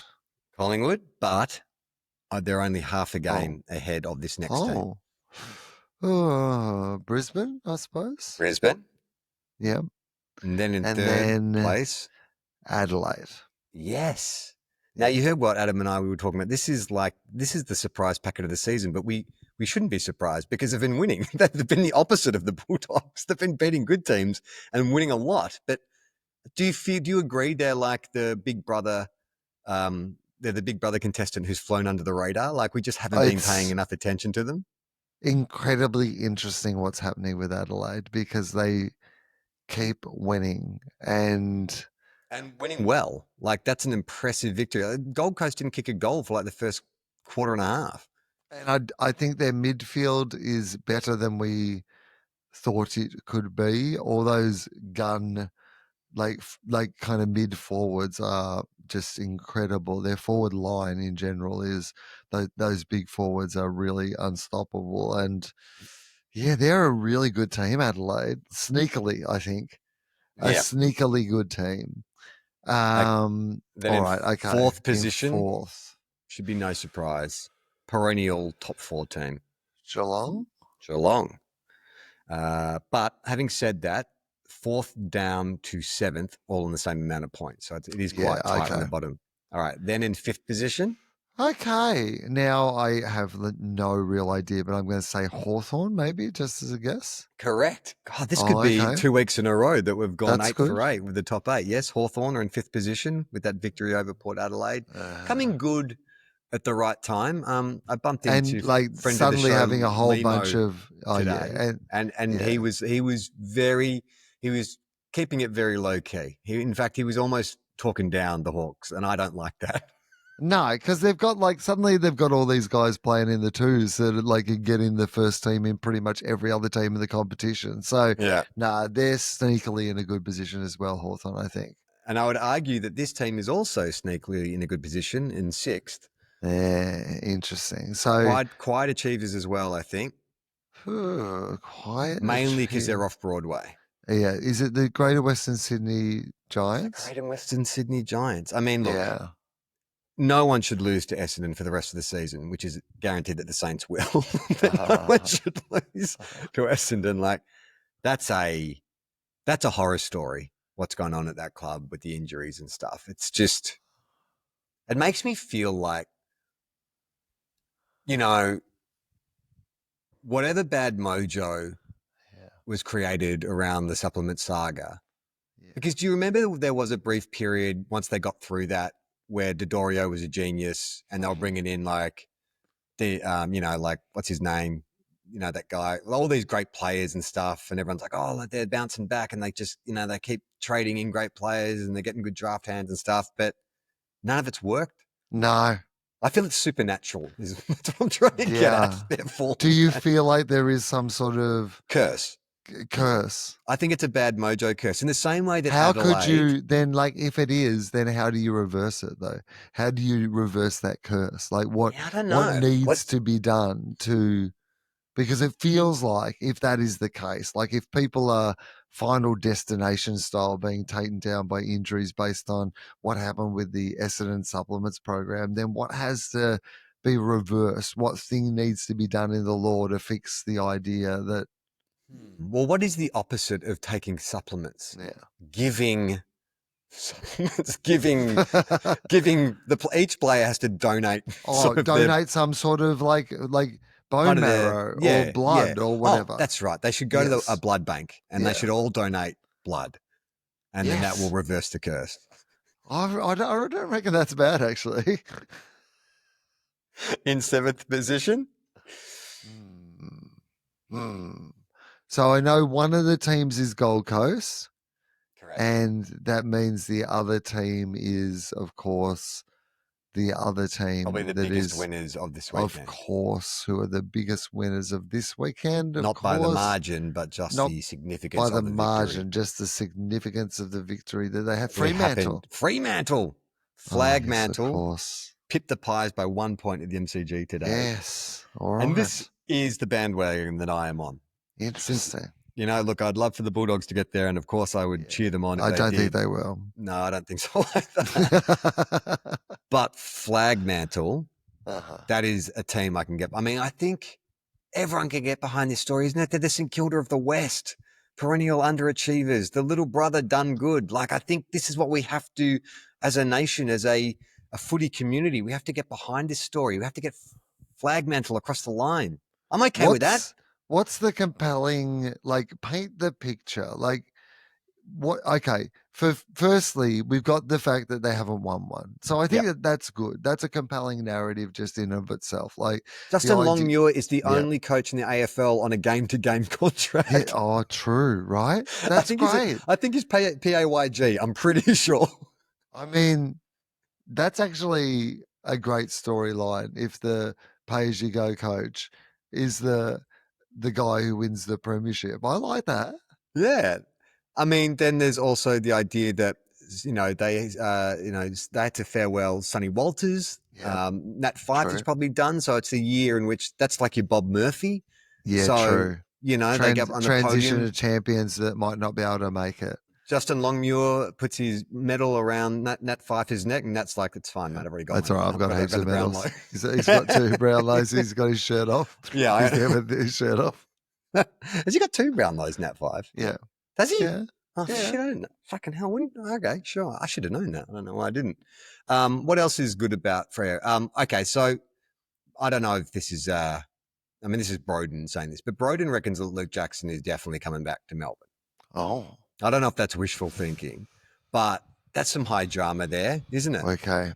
Collingwood, but they're only half a Oh, game ahead of this next team. oh, Brisbane, I suppose. Brisbane, Yeah, and then in and third then place, Adelaide. yes. Now Yeah, you heard what Adam and I we were talking about. This is the surprise packet of the season, but we shouldn't be surprised because they've been winning. They've been the opposite of the Bulldogs. They've been beating good teams and winning a lot. But do you agree they're like the big brother? They're the big brother contestant who's flown under the radar. Like we just haven't been paying it's enough attention to them. incredibly interesting what's happening with Adelaide because they keep winning and. And winning well. Like that's an impressive victory. Gold Coast didn't kick a goal for like the first quarter and a half. And I think their midfield is better than we thought it could be. All those gun like kind of mid forwards are just incredible. Their forward line in general is those big forwards are really unstoppable. And yeah, they're a really good team, Adelaide. Sneakily, I think a Yeah. sneakily good team. Like then All in right, okay, fourth in position fourth, should be no surprise. Perennial top 4 team, Geelong. Geelong. But having said that, fourth down to seventh, all in the same amount of points. So it is Yeah, quite tight on okay. the bottom. All right. Then in fifth position, Okay, now I have no real idea, but I'm going to say Hawthorn, maybe just as a guess. correct. God, this could Oh, be okay, 2 weeks in a row that we've gone that's 8 good. for 8 with the top 8. Yes, Hawthorn are in fifth position with that victory over Port Adelaide. Uh, Coming good at the right time. I bumped and into like friend of the suddenly show, having a whole bunch Limo, of today, and and yeah, he was keeping it very low key. In fact, he was almost talking down the Hawks, and I don't like that. no, because they've got suddenly they've got all these guys playing in the twos that are like can get in the first team in pretty much every other team in the competition. So Yeah. nah, they're sneakily in a good position as well, Hawthorn, I think. And I would argue that this team is also sneakily in a good position in sixth. Yeah, interesting. So Quite achievers as well, I think, quiet mainly because achieve. they're off Broadway. Yeah, is it the Greater Western Sydney The Giants? Great and Western Sydney Giants. I mean, look, Yeah. no one should lose to Essendon for the rest of the season, which is guaranteed that the Saints will. But no one should lose to Essendon. Like that's a That's a horror story. What's going on at that club with the injuries and stuff. It's just, it makes me feel like, you know, whatever bad mojo Yeah. was created around the supplement saga. Yeah. Because do you remember there was a brief period once they got through that where Dodorio was a genius and they were bringing in like the, like what's his name? That guy, all these great players and stuff. And everyone's like, oh, they're bouncing back and they just, they keep trading in great players and they're getting good draft hands and stuff. But none of it's worked. No. I feel it's supernatural is what I'm trying to get Yeah. at. Therefore, Do you feel like there is some sort of curse. curse? I think it's a bad mojo curse. In the same way that How could Adelaide, you then, like, if it is, then how do you reverse it though? How do you reverse that curse? Like, what I don't what know. needs to be done to? Because it feels like if that is the case, like if people are final destination style being taken down by injuries based on what happened with the Essendon supplements program, then what has to be reversed? What thing needs to be done in the law to fix the idea that Well, what is the opposite of taking supplements? yeah. Giving supplements, giving each player has to donate Oh, donate some sort of like part bone of their marrow or blood or Oh, whatever. that's right. They should go to a Yes. blood bank and they Yeah. should all donate blood, and then that will Yes. reverse the curse. I don't reckon that's bad actually. In seventh position, Hmm. Hmm. So I know one of the teams is Gold Coast, correct. and that means the other team is, of course, the other team Probably the that biggest is, winners of this of weekend. course, who are the biggest winners of this weekend. Of Not by the course, margin, but just not the significance by the of the victory. margin, just the significance of the victory that they have. It happened. Fremantle. Fremantle. Oh, yes, of Flagmantle course. pipped the Pies by 1 point at the MCG today. Yes. All right. And this is the bandwagon that I am on. Interesting. Look, I'd love for the Bulldogs to get there, and of course I would cheer them on if I they don't did. think they will. No, I don't think so either. But Flagmantle, that is a team I can get. I mean, I think everyone can get behind this story, isn't it? They're the St Kilda of the West, perennial underachievers, the little brother done good. Like, I think this is what we have to, as a nation, as a footy community, we have to get behind this story. We have to get Flagmantle across the line. I'm okay with that. What's the compelling, like, paint the picture? Like, what? Okay, firstly, we've got the fact that they haven't won one, so I think that's good. That's a compelling narrative just in of itself. Like, Justin Longmuir is the only coach in the AFL on a game-to-game contract. Yeah, oh, true, right? That's great. I think he's PAYG. I'm pretty sure. I mean, that's actually a great storyline. If the pay-as-you-go coach is the guy who wins the premiership, I like that. Yeah, I mean, then there's also the idea that they had to farewell Sonny Walters. Nat Fyfe is probably done, so it's a year in which that's like your Bob Murphy. Yeah, so, true. They get on the transition podium. to champions that might not be able to make it. Justin Longmuir puts his medal around Nat Fyfe's neck, and that's like, it's fine, mate. I've already got That's one. all right. I've got heaps of medals. He's got 2 Brownlows. He's got his shirt off. Yeah, he's never his shirt off. Has he got 2 Brownlows, Nat Fyfe? Yeah. Does he? Yeah. Oh, shit, I didn't know. Fucking hell. Okay, sure. I should have known that. I don't know why I didn't. What else is good about Freo? Okay, so I don't know if this is, this is Broden saying this, but Broden reckons that Luke Jackson is definitely coming back to Melbourne. Oh. I don't know if that's wishful thinking, but that's some high drama there, isn't it? Okay.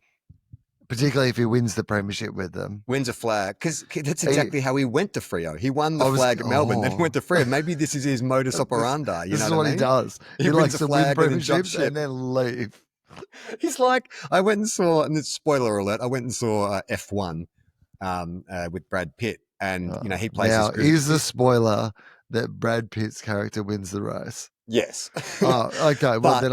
Particularly if he wins the premiership with them. Wins a flag, because that's exactly how he went to Freo. He won the flag at Melbourne, then went to Freo. Maybe this is his modus operandi. This is what he does. He likes to win premierships and then leave. He's like, I went and saw, and it's spoiler alert, I went and saw F1 with Brad Pitt, and he plays. Now, is the spoiler that Brad Pitt's character wins the race? Yes. Oh, okay. Well, then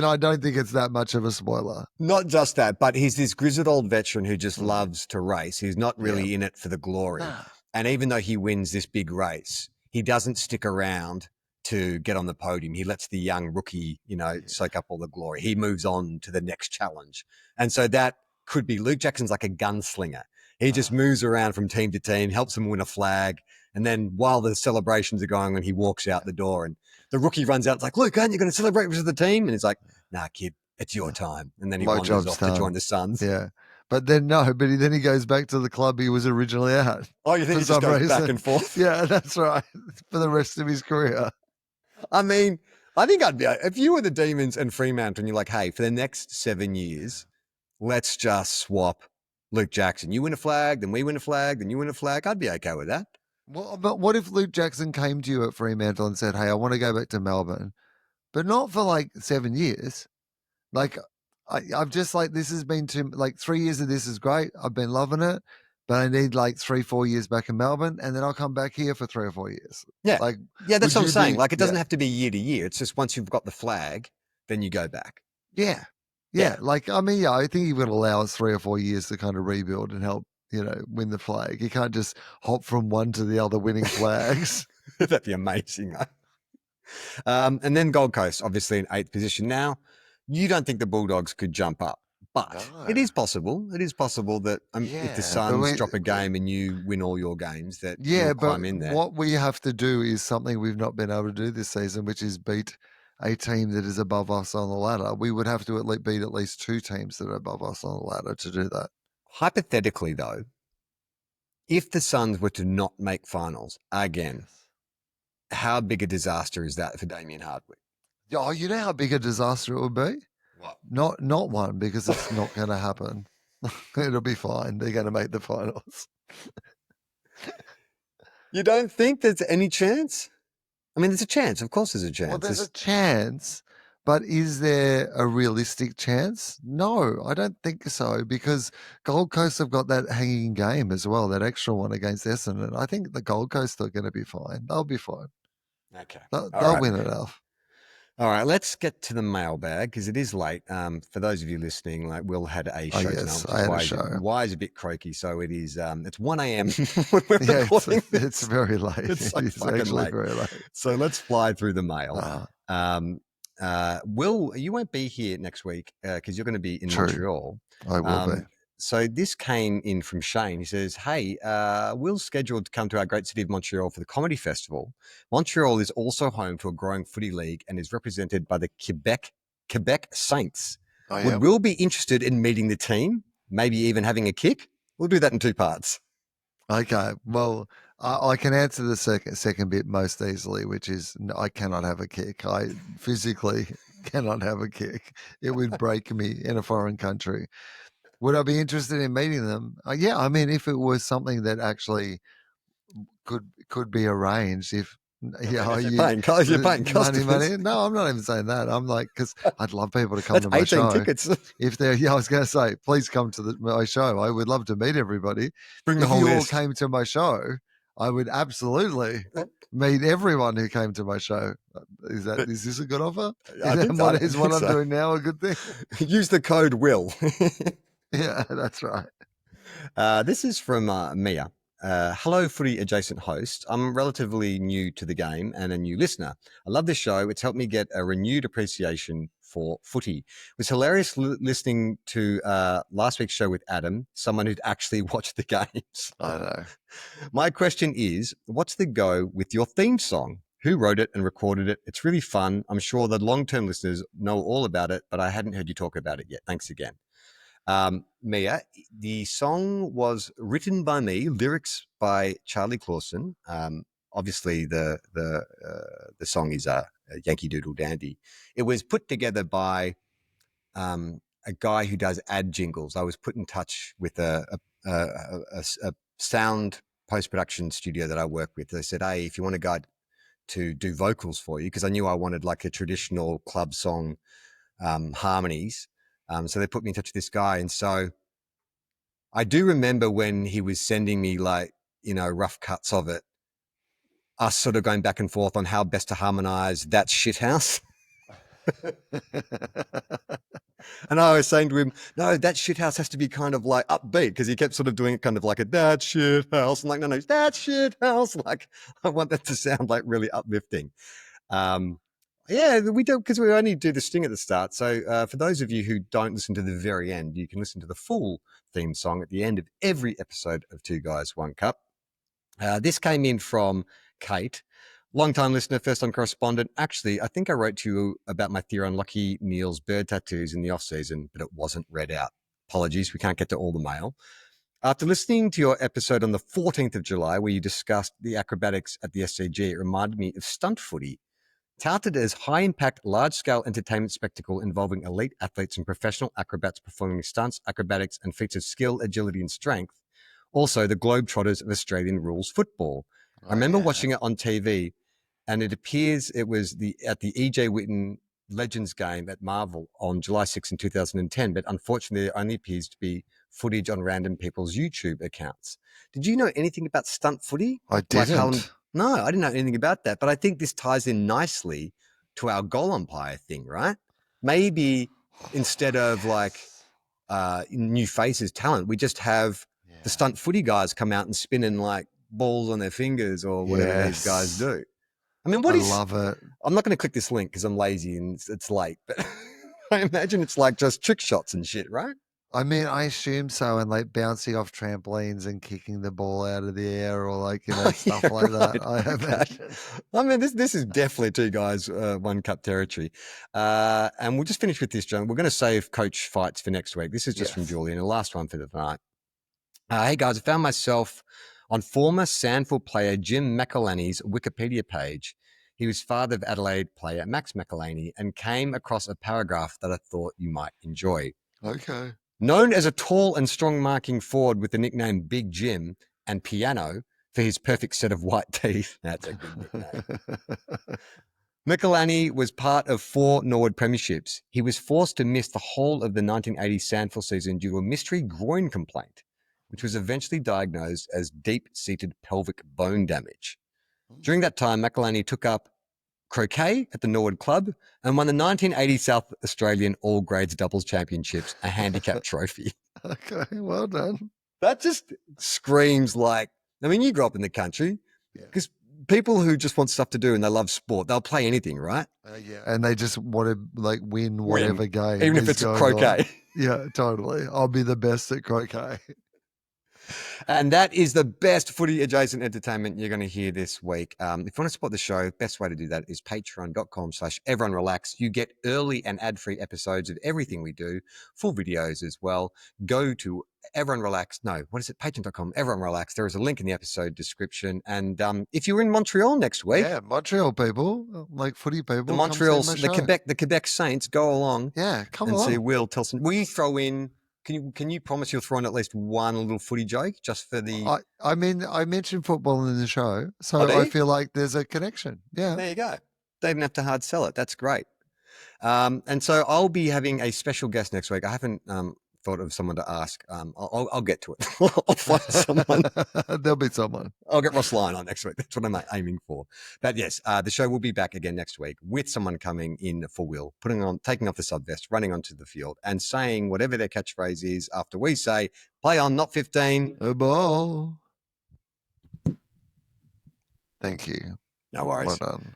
I don't think it's that much of a spoiler. Not just that, but he's this grizzled old veteran who just loves to race. He's not really in it for the glory. Nah. And even though he wins this big race, he doesn't stick around to get on the podium. He lets the young rookie, soak up all the glory. He moves on to the next challenge. And so that could be Luke Jackson's like a gunslinger. He just moves around from team to team, helps them win a flag. And then while the celebrations are going on, he walks out the door and the rookie runs out. It's like, Luke, aren't you going to celebrate with the team? And he's like, nah, kid, it's your time. And then he My wanders job's off to join the Suns. Yeah. But then then he goes back to the club he was originally at. Oh, you think he just goes back and forth? Yeah, that's right. For the rest of his career. I mean, I think I'd be, if you were the Demons and Fremantle and you're like, hey, for the next 7 years, let's just swap Luke Jackson. You win a flag, then we win a flag, then you win a flag. I'd be okay with that. Well, but what if Luke Jackson came to you at Fremantle and said, hey, I want to go back to Melbourne, but not for like 7 years? Like, I've just like, this has been 3 years of this is great. I've been loving it, but I need like 3-4 years back in Melbourne, and then I'll come back here for 3 or 4 years. Yeah. Like, yeah, that's what I'm saying. Like, it doesn't have to be year to year. It's just once you've got the flag, then you go back. Yeah. Like, I mean, I think he would allow us 3 or 4 years to kind of rebuild and help, win the flag. You can't just hop from one to the other winning flags. That'd be amazing. And then Gold Coast, obviously in 8th position now. You don't think the Bulldogs could jump up, but it is possible. It is possible that if the Suns drop a game and you win all your games, that you'll climb in there. What we have to do is something we've not been able to do this season, which is beat a team that is above us on the ladder. We would have to beat at least 2 teams that are above us on the ladder to do that. Hypothetically, though, if the Suns were to not make finals again, how big a disaster is that for Damien Hardwick? Oh, you know how big a disaster it would be? What? Not one, because it's not going to happen. It'll be fine. They're going to make the finals. You don't think there's any chance? I mean, there's a chance. Of course there's a chance. Well, there's a chance, but is there a realistic chance? No, I don't think so, because Gold Coast have got that hanging game as well, that extra one against Essendon. I think the Gold Coast are going to be fine. They'll be fine. Okay. They'll win enough. All right, let's get to the mailbag because it is late. For those of you listening, like Will had a show tonight. I had a show. Why is a bit croaky? So it is. It's 1 a.m. when we're recording this. It's very late. It's actually late. Very late. So let's fly through the mail. Will, you won't be here next week because you're going to be in Montreal. I will be. So this came in from Shane. He says, hey, Will's scheduled to come to our great city of Montreal for the Comedy Festival. Montreal is also home to a growing footy league and is represented by the Quebec Saints. Would Will be interested in meeting the team, maybe even having a kick? We'll do that in 2 parts. Okay. Well, I can answer the second bit most easily, which is I cannot have a kick. I physically cannot have a kick. It would break me in a foreign country. Would I be interested in meeting them? Yeah, I mean, if it was something that actually could be arranged, if you're paying customers. Money. No, I'm not even saying that. I'm like, because I'd love people to come to my show. Tickets. If they're, I was going to say, please come to my show. I would love to meet everybody. Bring the whole list. If you all came to my show, I would absolutely meet everyone who came to my show. Is this a good offer? Is what I'm doing now a good thing? Use the code WILL. Yeah, that's right. This is from Mia. Hello, footy adjacent host. I'm relatively new to the game and a new listener. I love this show. It's helped me get a renewed appreciation for footy. It was hilarious listening to last week's show with Adam, someone who'd actually watched the games. I know. My question is, what's the go with your theme song? Who wrote it and recorded it? It's really fun. I'm sure the long-term listeners know all about it, but I hadn't heard you talk about it yet. Thanks again. Mia, the song was written by me, lyrics by Charlie Clausen. Obviously, the song is a Yankee Doodle Dandy. It was put together by a guy who does ad jingles. I was put in touch with a sound post-production studio that I work with. They said, hey, if you want a guy to do vocals for you, because I knew I wanted like a traditional club song harmonies. So they put me in touch with this guy. And so I do remember when he was sending me like, rough cuts of it, us sort of going back and forth on how best to harmonize that shithouse. And I was saying to him, no, that shithouse has to be kind of like upbeat, because he kept sort of doing it kind of like that shithouse. I'm like, no, that shithouse. Like, I want that to sound like really uplifting. Yeah, we do, because we only do the sting at the start. So for those of you who don't listen to the very end, you can listen to the full theme song at the end of every episode of Two Guys, One Cup. This came in from Kate, long-time listener, first-time correspondent. Actually, I think I wrote to you about my theory on Lucky Neal's bird tattoos in the off-season, but it wasn't read out. Apologies, we can't get to all the mail. After listening to your episode on the 14th of July, where you discussed the acrobatics at the SCG, it reminded me of stunt footy. Touted as high-impact, large-scale entertainment spectacle involving elite athletes and professional acrobats performing stunts, acrobatics, and feats of skill, agility, and strength. Also, the Globetrotters of Australian rules football. I remember watching it on TV, and it appears it was at the E.J. Whitten Legends game at Marvel on July 6 in 2010, but unfortunately, it only appears to be footage on random people's YouTube accounts. Did you know anything about stunt footy? I didn't. No, I didn't know anything about that, but I think this ties in nicely to our goal umpire thing, right? Maybe instead of new faces, talent, we just have the stunt footy guys come out and spinning like balls on their fingers or whatever these guys do. I mean, I love it. I'm not going to click this link because I'm lazy and it's late, but I imagine it's like just trick shots and shit, right? I mean, I assume so, and like bouncing off trampolines and kicking the ball out of the air, or like stuff like that. I imagine. I mean, this is definitely Two Guys, One Cup territory, and we'll just finish with this, John. We're going to save coach fights for next week. This is just from Julian, the last one for the night. Hey guys, I found myself on former Sandford player Jim McElhaney's Wikipedia page. He was father of Adelaide player Max McElhaney, and came across a paragraph that I thought you might enjoy. Okay. Known as a tall and strong marking forward with the nickname Big Jim and Piano for his perfect set of white teeth. That's a good nickname. McElhaney was part of 4 Norwood premierships. He was forced to miss the whole of the 1980 Sandford season due to a mystery groin complaint, which was eventually diagnosed as deep-seated pelvic bone damage. During that time, McElhaney took up croquet at the Norwood Club and won the 1980 South Australian All Grades Doubles Championships, a handicap trophy. Okay, well done. That just screams like, I mean, you grew up in the country because people who just want stuff to do and they love sport, they'll play anything, right? And they just want to like win whatever game. Even if it's a croquet. On. Yeah, totally. I'll be the best at croquet. And that is the best footy adjacent entertainment you're going to hear this week. If you want to support the show, best way to do that is patreon.com/everyonerelax. You get early and ad-free episodes of everything we do, full videos as well. Go to patreon.com, everyonerelax. There is a link in the episode description. And if you're in Montreal next week. Yeah, Montreal people, like footy people. The Montreals, the Quebec Saints, go along. Yeah, come and along. See Will Tilson. Will you throw in... Can you promise you'll throw in at least one little footy joke just for the... I mean, I mentioned football in the show, so I feel like there's a connection. Yeah. There you go. They didn't have to hard sell it. That's great. And so I'll be having a special guest next week. I haven't thought of someone to ask. I'll get to it. I'll find someone. There'll be someone. I'll get Ross Lyon on next week. That's what I'm aiming for. But yes, the show will be back again next week with someone coming in for Will, taking off the subvest, running onto the field and saying whatever their catchphrase is after we say, play on, not 15. A ball. Thank you. No worries. Well done.